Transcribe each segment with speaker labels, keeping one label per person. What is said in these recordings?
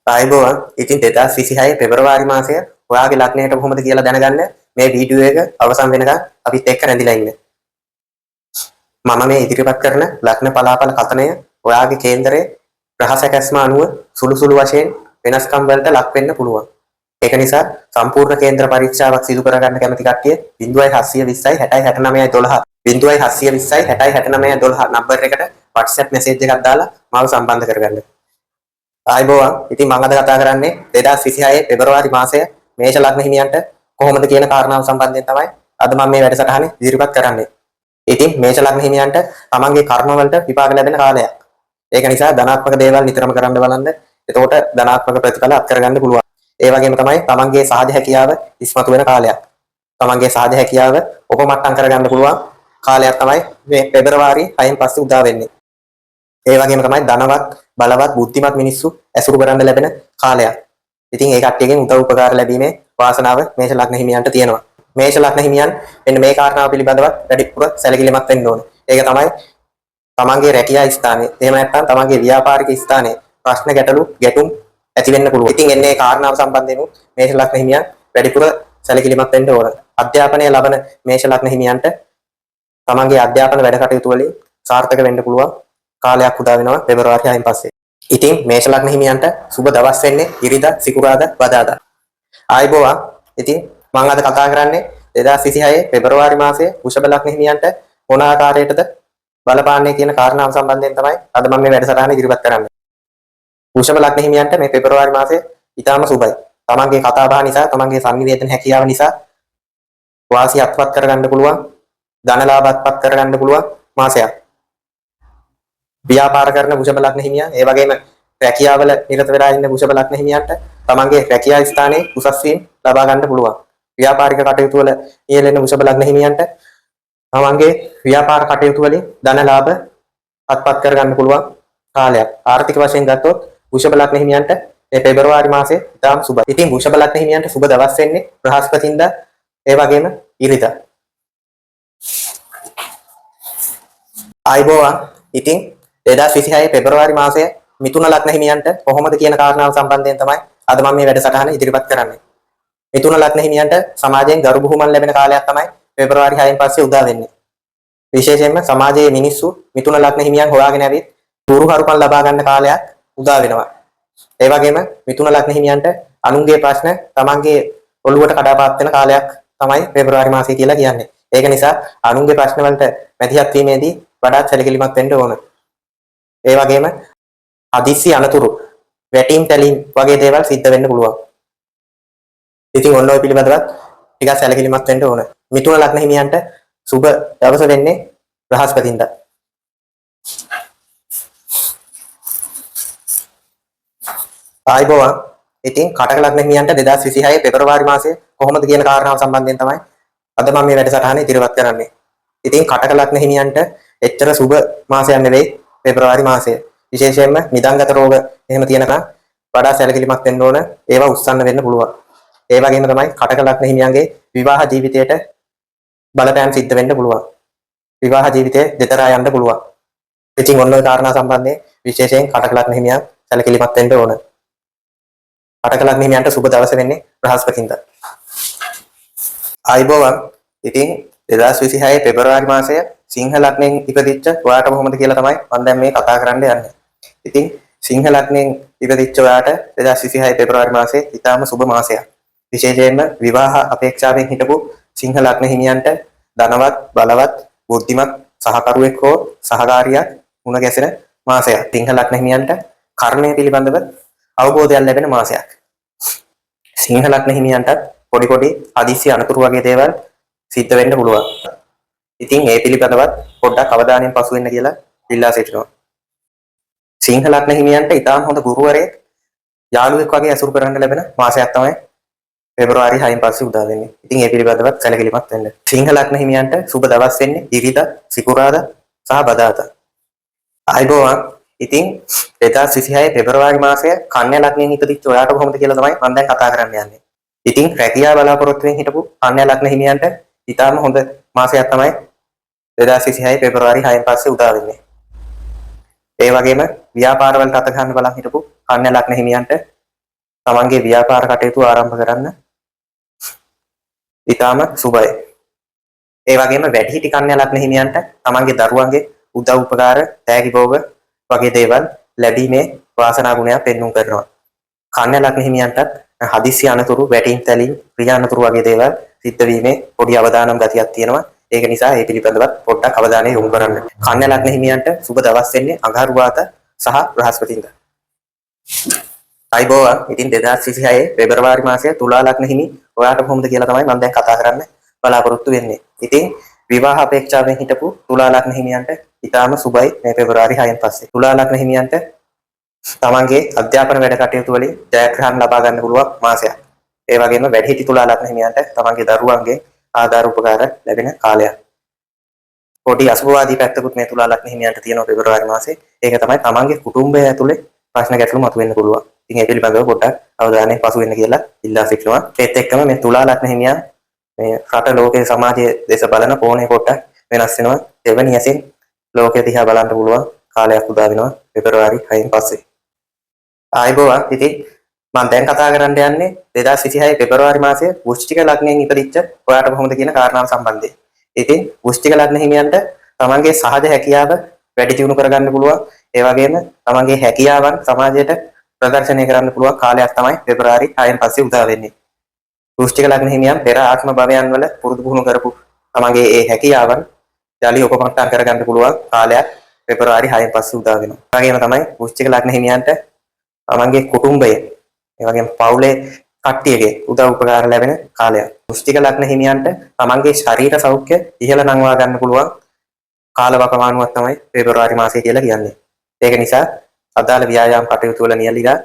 Speaker 1: ආයුබෝවන්. ඉතින් 2026 පෙබරවාරි මාසය ඔයාගේ ලග්නයට කොහොමද කියලා දැනගන්න මේ වීඩියෝ එක අවසන් වෙනකන් අපිත් එක්ක රැඳිලා ඉන්න. මම මේ ඉදිරිපත් කරන ලග්න පලාපල කතනය ඔයාගේ කේන්දරයේ ග්‍රහ සැකැස්ම අනුව සුළු සුළු වශයෙන් වෙනස්කම් වලට ලක් වෙන්න පුළුවන්. ඒක නිසා සම්පූර්ණ කේන්ද්‍ර පරීක්ෂාවක් සිදු කරගන්න කැමති කට්ටිය 0720 60 69 12 0720 60 69 12 නම්බර් එකට WhatsApp මැසේජ් එකක් දාලා මාව සම්බන්ධ කරගන්න. ආයිබෝවන්. ඉතින් මම අද කතා කරන්නේ 2026 පෙබරවාරි මාසය මේෂ ලග්න හිමියන්ට කොහොමද කියන කාරණාව සම්බන්ධයෙන් තමයි අද මම මේ වැඩසටහනේ ඉදිරිපත් කරන්නේ. ඉතින් මේෂ ලග්න හිමියන්ට තමන්ගේ කර්ම වලට විපාක ලැබෙන කාලයක්. ඒක නිසා ධනාත්මක දේවල් නිතරම කරන්න බලන්න. එතකොට ධනාත්මක ප්‍රතිඵල අත් කරගන්න පුළුවන්. ඒ වගේම තමයි තමන්ගේ සහජ හැකියාව ඉස්මතු වෙන කාලයක්. තමන්ගේ සහජ හැකියාව උපමට්ටම් කරගන්න පුළුවන් කාලයක් තමයි මේ පෙබරවාරි 6න් පස්සේ උදා වෙන්නේ. ඒ වගේම තමයි ධනවත් බලවත් බුද්ධිමත් මිනිස්සු ඇසුරු කරන්න ලැබෙන කාලයක්. ඉතින් ඒ කට්ටියගෙන් උදව් උපකාර ලැබීමේ වාසනාව මේෂ ලග්න හිමියන්ට තියෙනවා. මේෂ ලග්න හිමියන් මෙන්න මේ කාරණාව පිළිබඳව වැඩිපුර සැලකිලිමත් වෙන්න ඕනේ. ඒක තමයි තමන්ගේ රැකියා ස්ථානයේ එහෙම නැත්නම් තමන්ගේ ව්‍යාපාරික ස්ථානයේ ප්‍රශ්න ගැටුම් ඇති වෙන්න පුළුවන්. ඉතින් එන්නේ කාරණාව සම්බන්ධයෙන් මේෂ ලග්න හිමියන් වැඩිපුර සැලකිලිමත් වෙන්න ඕන. අධ්‍යාපනය ලබන මේෂ ලග්න හිමියන්ට තමන්ගේ අධ්‍යාපන වැඩ කටයුතු වලින් සාර්ථක වෙන්න පුළුවන් කාලයක් උදා වෙනවා පෙබරවාරි 6න් පස්සේ. ඉතින් මේෂ ලග්න හිමියන්ට සුබ දවස් වෙන්නේ ඉරිදා, සිකුරාදා, බදාදා. ආයිබෝවා. ඉතින් මම අද කතා කරන්නේ 2026 පෙබරවාරි මාසයේ වෘෂභ ලග්න හිමියන්ට මොන ආකාරයකටද බලපාන්නේ කියන කාරණාව සම්බන්ධයෙන් තමයි අද මම මේ වැඩසටහන ඉදිරිපත් කරන්නේ. වෘෂභ ලග්න හිමියන්ට මේ පෙබරවාරි මාසය ඉතාම සුබයි. තමන්ගේ කතා බහ නිසා, තමන්ගේ සංනිවේදන හැකියාව නිසා වාසිය අත්පත් කරගන්න පුළුවන්, ධන ලාභ අත්පත් කරගන්න පුළුවන් මාසයක්. ව්‍යාපාර කරන වෘෂභ ලග්න හිමියන් ඒ වගේම රැකියාවල නිරත වෙලා ඉන්න වෘෂභ ලග්න හිමියන්ට තමන්ගේ රැකියා ස්ථානයේ උසස් වීම ලබා ගන්න පුළුවන්. ව්‍යාපාරික කටයුතු වල යෙදෙන වෘෂභ ලග්න හිමියන්ට තමන්ගේ ව්‍යාපාර කටයුතු වලින් ධන ලාභ අත්පත් කර ගන්න පුළුවන් කාලයක්. ආර්ථික වශයෙන් ගත්තොත් වෘෂභ ලග්න හිමියන්ට මේ පෙබරවාරි මාසයේ ඉතාම සුබයි. ඉතින් වෘෂභ ලග්න හිමියන්ට සුබ දවස් වෙන්නේ බ්‍රහස්පතින්දා ඒ වගේම ඉරිදා. ආයිබෝවන්. ඉතින් 2026 පෙබරවාරි මාසය මිථුන ලග්න හිමියන්ට කොහොමද කියන කාරණාව සම්බන්ධයෙන් තමයි අද මම මේ වැඩසටහන ඉදිරිපත් කරන්නේ. මිථුන ලග්න හිමියන්ට සමාජයෙන් ගරු බුහුමන් ලැබෙන කාලයක් තමයි පෙබරවාරි 6න් පස්සේ උදා වෙන්නේ. විශේෂයෙන්ම සමාජයේ මිනිස්සු මිථුන ලග්න හිමියන් හොයාගෙන ඇවිත් දුරුහරුපන් ලබා ගන්න කාලයක් උදා වෙනවා. ඒ වගේම මිථුන ලග්න හිමියන්ට අනුන්ගේ ප්‍රශ්න තමන්ගේ ඔළුවට කඩාපාත් වෙන කාලයක් තමයි පෙබරවාරි මාසය කියලා කියන්නේ. ඒක නිසා අනුන්ගේ ප්‍රශ්න වලට මැදිහත් වීමේදී වඩාත් සැලකිලිමත් වෙන්න ඕන. ඒ වගේම හදිස්සි අනතුරු වැටීම් තැලීම් වගේ දේවල් සිද්ධ වෙන්න පුළුවන්. ඉතින් ඔන්න ඔය පිළිබඳව ටිකක් සැලකිලිමත් වෙන්න ඕන. මිථුන ලග්න හිමියන්ට සුබ දවස වෙන්නේ බ්‍රහස්පතින්දා. ආයිබෝවන්. ඉතින් කටක ලග්න හිමියන්ට 2026 පෙබරවාරි මාසයේ කොහොමද කියන කාරණාව සම්බන්ධයෙන් තමයි අද මම මේ වැඩසටහන ඉදිරිපත් කරන්නේ. ඉතින් කටක ලග්න හිමියන්ට එච්චර සුබ මාසයක් නෙවෙයි පෙබරවාරි මාසය. විශේෂයෙන්ම නිදන්ගත රෝග එහෙම තියෙනකම් වඩා සැලකිලිමත් වෙන්න ඕන. ඒවා උස්සන්න වෙන්න පුළුවන්. ඒ වගේම තමයි කටක ලග්න හිමියන්ගේ විවාහ ජීවිතයට බලපෑම් සිද්ධ වෙන්න පුළුවන්. විවාහ ජීවිතය දෙතරා යන්න පුළුවන්. ඉතින් ඔන්න ඔය කාරණා සම්බන්ධයෙන් විශේෂයෙන් කටක ලග්න හිමියන් සැලකිලිමත් වෙන්න ඕන. කටක ලග්න හිමියන්ට සුබ දවස වෙන්නේ බ්‍රහස්පතින්දා. ආයිබෝවන්. ඉතින් 2026 පෙබරවාරි මාසය සිංහ ලග්නෙන් ඉපදිච්ච ඔයාට කොහොමද කියලා තමයි මම දැන් මේ කතා කරන්න යන්නේ. ඉතින් සිංහ ලග්නෙන් ඉපදිච්ච ඔයාට 2026 පෙබරවාරි මාසයේ ඊටාම සුබ මාසයක්. විශේෂයෙන්ම විවාහ අපේක්ෂාවෙන් හිටපු සිංහ ලග්න හිමියන්ට ධනවත් බලවත් බුද්ධිමත් සහකරුවෙක් හෝ සහකාරියක් මුණ ගැසෙන මාසයක්. සිංහ ලග්න හිමියන්ට කර්මය පිළිබඳව අවබෝධයක් ලැබෙන මාසයක්. සිංහ ලග්න හිමියන්ට පොඩි හදිස්සි අනතුරු වගේ දේවල් සිද්ධ වෙන්න පුළුවන්. ඉතින් ඒ පිළිබඳවත් පොඩ්ඩක් අවධානයෙන් පසු වෙන්න කියලා ඉල්ලා සිටිනවා. සිංහ ලග්න හිමියන්ට ඉතාම හොඳ ගුරුවරයෙක් යාළුවෙක් වගේ ඇසුරු කරන්න ලැබෙන මාසයක් තමයි පෙබරවාරි 6න් පස්සේ උදා වෙන්නේ. ඉතින් ඒ පිළිබඳවත් සැලකිලිමත් වෙන්න. සිංහ ලග්න හිමියන්ට සුබ දවස් වෙන්නේ ඉරිදා, සිකුරාදා සහ බදාදා. ආයිබෝවන්. ඉතින් 2026 පෙබරවාරි මාසය කන්‍යා ලග්නයෙන් ඉපදිච්ච ඔයාට කොහොමද කියලා තමයි මම දැන් කතා කරන්න යන්නේ. ඉතින් රැකියාව බලාපොරොත්තුෙන් හිටපු කන්‍යා ලග්න හිමියන්ට ඉතාම හොඳ මාසයක් තමයි 2026 පෙබරවාරි 6න් පස්සේ උදා වෙන්නේ. ඒ වගේම ව්‍යාපාරවලට අත ගන්න බලන් හිටපු කන්‍යා ලග්න හිමියන්ට තමන්ගේ ව්‍යාපාර කටයුතු ආරම්භ කරන්න ඉතාම සුබයි. ඒ වගේම වැඩිහිටි කන්‍යා ලග්න හිමියන්ට තමන්ගේ දරුවන්ගේ උදව් උපකාර තෑගි භෝග වගේ දේවල් ලැබීමේ වාසනා ගුණයක් පෙන්වුම් කරනවා. කන්‍යා ලග්න හිමියන්ටත් හදිසි අනතුරු වැටීම් තැලීම් ප්‍රිය අනතුරු වගේ දේවල් සිද්ධ වීමේ පොඩි අවදානම් ගතියක් තියෙනවා. ඒක නිසා ඒ පිළිබඳව පොඩ්ඩක් අවධානය යොමු කරන්න. කන්‍යා ලග්න හිමියන්ට සුබ දවස් වෙන්නේ අඟහරුවාදා සහ බ්‍රහස්පතින්දා. අයිබෝවන් ඉතින් 2026 පෙබරවාරි මාසයේ තුලා ලග්න හිමි ඔයාට කොහොමද කියලා තමයි මම දැන් කතා කරන්න බලාපොරොත්තු වෙන්නේ. ඉතින් විවාහ අපේක්ෂාවෙන් හිටපු තුලා ලග්න හිමියන්ට ඊටාම සුබයි මේ පෙබරවාරි 6න් පස්සේ. තුලා ලග්න හිමියන්ට තමන්ගේ අධ්‍යාපන වැඩ කටයුතු වලින් ජයග්‍රහණ ලබා ගන්න පුළුවන් මාසයක්. ඒ වගේම වැඩිහිටි තුලා ලග්න හිමියන්ට තමන්ගේ දරුවන්ගේ ආධාර උපකාර ලැබෙන කාලයක්. පොඩි අසුභවාදී පැත්තකුත් මේ තුලා ලග්න හිමියන්ට තියෙනවා පෙබරවාරි මාසේ. ඒක තමයි තමන්ගේ කුටුම්බය ඇතුලේ ප්‍රශ්න ගැටලු මතුවෙන්න පුළුවන්. ඉතින් ඒ පිළිබඳව පොඩ්ඩක් අවධානයෙන් පසු වෙන්න කියලා ඉල්ලා සිටිනවා. ඒත් එක්කම මේ තුලා ලග්න හිමියන් මේ රට ලෝකයේ සමාජයේ දේශ බලන කෝණේ පොඩ්ඩක් වෙනස් වෙනවා. දෙවැනි ඇසින් ලෝකය දිහා බලන්න පුළුවන් කාලයක් උදා වෙනවා පෙබරවාරි 6න් පස්සේ. ආයිබෝවන් ඉතින් මම දැන් කතා කරන්න යන්නේ 2026 පෙබරවාරි මාසයේ වෘශ්චික ලග්නයෙන් ඉපදිච්ච ඔයාට කොහොමද කියන කාරණාව සම්බන්ධයෙන්. ඉතින් වෘශ්චික ලග්න හිමියන්ට තමන්ගේ සහජ හැකියාව වැඩි දියුණු කරගන්න පුළුවන්. ඒ වගේම තමන්ගේ හැකියාවන් සමාජයට ප්‍රදර්ශනය කරන්න පුළුවන් කාලයක් තමයි පෙබරවාරි 6න් පස්සේ උදා වෙන්නේ. වෘශ්චික ලග්න හිමියන් පෙර ආත්ම භවයන් වල පුරුදු පුහුණු කරපු තමන්ගේ ඒ හැකියාවන් ජලි උපමට්ටම් කරගන්න පුළුවන් කාලයක් පෙබරවාරි 6න් පස්සේ උදා වෙනවා. ඒ වගේම තමයි වෘශ්චික ලග්න හිමියන්ට තමන්ගේ කුටුම්බය ඒ වගේම පවුලේ කට්ටියගේ උදව් උපකාර ලැබෙන කාලයක්. වෘශ්චික ලග්න හිමියන්ට තමන්ගේ ශරීර සෞඛ්‍ය ඉහළ නංවා ගන්න පුළුවන් කාලවකවානුවක් තමයි පෙබරවාරි මාසය කියලා කියන්නේ. ඒක නිසා අදාළ ව්‍යායාම කටයුතු වල නියැලීලා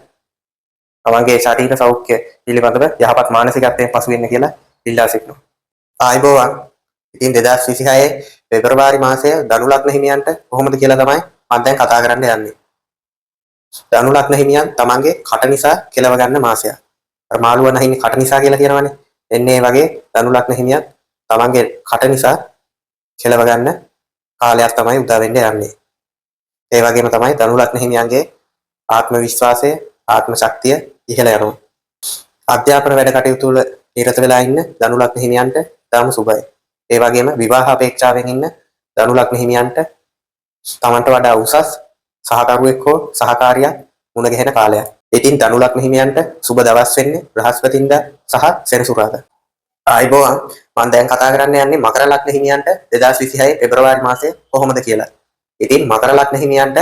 Speaker 1: තමන්ගේ ශරීර සෞඛ්‍ය පිළිබඳව යහපත් මානසිකත්වයෙන් පසු වෙන්න කියලා ඉල්ලා සිටිනවා. ආයිබෝවන් ඉතින් 2026 පෙබරවාරි මාසය ධනු ලග්න හිමියන්ට කොහොමද කියලා තමයි මම දැන් කතා කරන්න යන්නේ. ධනු ලග්න හිමියන් තමන්ගේ කට නිසා කෙලව ගන්න මාසයක්. අර මාළුව නැහින්නේ කට නිසා කියලා කියනවනේ. එන්නේ වගේ ධනු ලග්න හිමියන් තමන්ගේ කට නිසා කෙලව ගන්න කාලයක් තමයි උදා වෙන්න යන්නේ. ඒ වගේම තමයි ධනු ලග්න හිමියන්ගේ ආත්ම විශ්වාසය, ආත්ම ශක්තිය ඉහළ යනවා. අධ්‍යාපන වැඩ කටයුතු වල නිරත වෙලා ඉන්න ධනු ලග්න හිමියන්ට තාම සුබයි. ඒ වගේම විවාහ අපේක්ෂාවෙන් ඉන්න ධනු ලග්න හිමියන්ට තමන්ට වඩා උසස් සහකරුවෙක් හෝ සහකාරියක් මුණ ගැහෙන කාලයක්. ඉතින් ධනු ලග්න හිමියන්ට සුබ දවස් වෙන්නේ බ්‍රහස්පතින්දා සහ සෙනසුරාදා. ආයිබෝවන් මම දැන් කතා කරන්න යන්නේ මකර ලග්න හිමියන්ට 2026 පෙබරවාරි මාසයේ කොහොමද කියලා. ඉතින් මකර ලග්න හිමියන්ට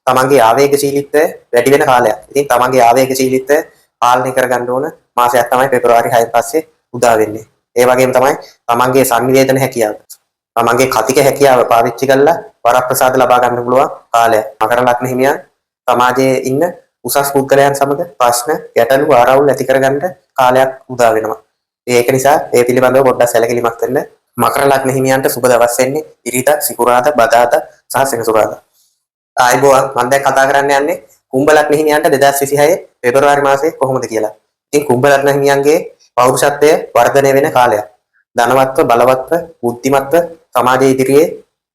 Speaker 1: තමන්ගේ ආවේගශීලීත්වය වැඩි වෙන කාලයක්. ඉතින් තමන්ගේ ආවේගශීලීත්වය පාලනය කරගන්න ඕන මාසයක් තමයි පෙබරවාරි 6න් පස්සේ උදා වෙන්නේ. ඒ වගේම තමයි තමන්ගේ සංවේදන හැකියාව, තමන්ගේ කතික හැකියාව පාවිච්චි කරලා වරප්‍රසාද ලබා ගන්න පුළුවන් කාලයක්. මකර ලග්න හිමියන් සමාජයේ ඉන්න උසස් පුද්ගලයන් සමග ප්‍රශ්න, ගැටලු, ආරවුල් ඇති කරගන්න කාලයක් උදා වෙනවා. ඒක නිසා ඒ පිළිබඳව පොඩ්ඩක් සැලකිලිමත් වෙන්න. මකර ලග්න හිමියන්ට සුබ දවස් වෙන්නේ ඉරිදා, සිකුරාදා, බදාදා සහ සෙනසුරාදා. ආයිබෝවන් මම දැන් කතා කරන්න යන්නේ කුම්භ ලග්න හිමියන්ට 2026 පෙබරවාරි මාසයේ කොහොමද කියලා. ඉතින් කුම්භ ලග්න හිමියන්ගේ පෞරුෂත්වය වර්ධනය වෙන කාලයක්. ධනවත්ව, බලවත්ව, බුද්ධිමත්ව සමාජයේ ඉදිරියේ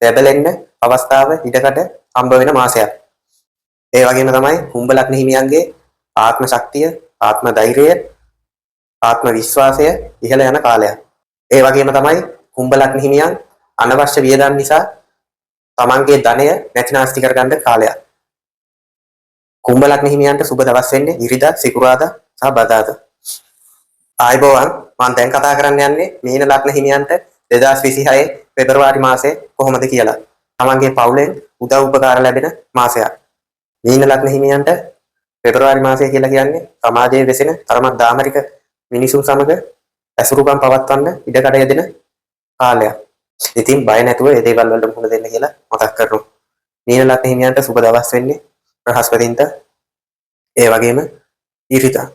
Speaker 1: ලැබෙන්න අවස්ථාව ඉඩකඩ හම්බ වෙන මාසයක්. ඒ වගේම තමයි කුම්භ ලග්න හිමියන්ගේ ආත්ම ශක්තිය, ආත්ම ධෛර්යය, ආත්ම විශ්වාසය ඉහළ යන කාලයක්. ඒ වගේම තමයි කුම්භ ලග්න හිමියන් අනවශ්‍ය වියදම් නිසා තමන්ගේ ධනය නැතිනාස්ති කරගන්න කාලයක්. කුම්භ ලග්න හිමියන්ට සුබ දවස් වෙන්නේ ඉරිදා, සිකුරාදා සහ බදාදා. ආයිබෝවන් මම දැන් කතා කරන්න යන්නේ මීන ලග්න හිමියන්ට 2026 පෙබරවාරි මාසයේ කොහොමද කියලා. තමන්ගේ පවුලෙන් උදව් උපකාර ලැබෙන මාසයක්. මීන ලග්න හිමියන්ට පෙබරවාරි මාසය කියලා කියන්නේ සමාජයේ වෙසෙන තරමක් දාමරික මිනිසුන් සමග ඇසුරුකම් පවත්වන්න ඉඩකඩ යෙදෙන කාලයක්. ඉතින් බය නැතුව ඒ දේවල් වලට මුහුණ දෙන්න කියලා මතක් කරනවා. මීන ලග්න හිමියන්ට සුබ දවස් වෙන්නේ බ්‍රහස්පතින්දා ඒ වගේම ඉරිදා.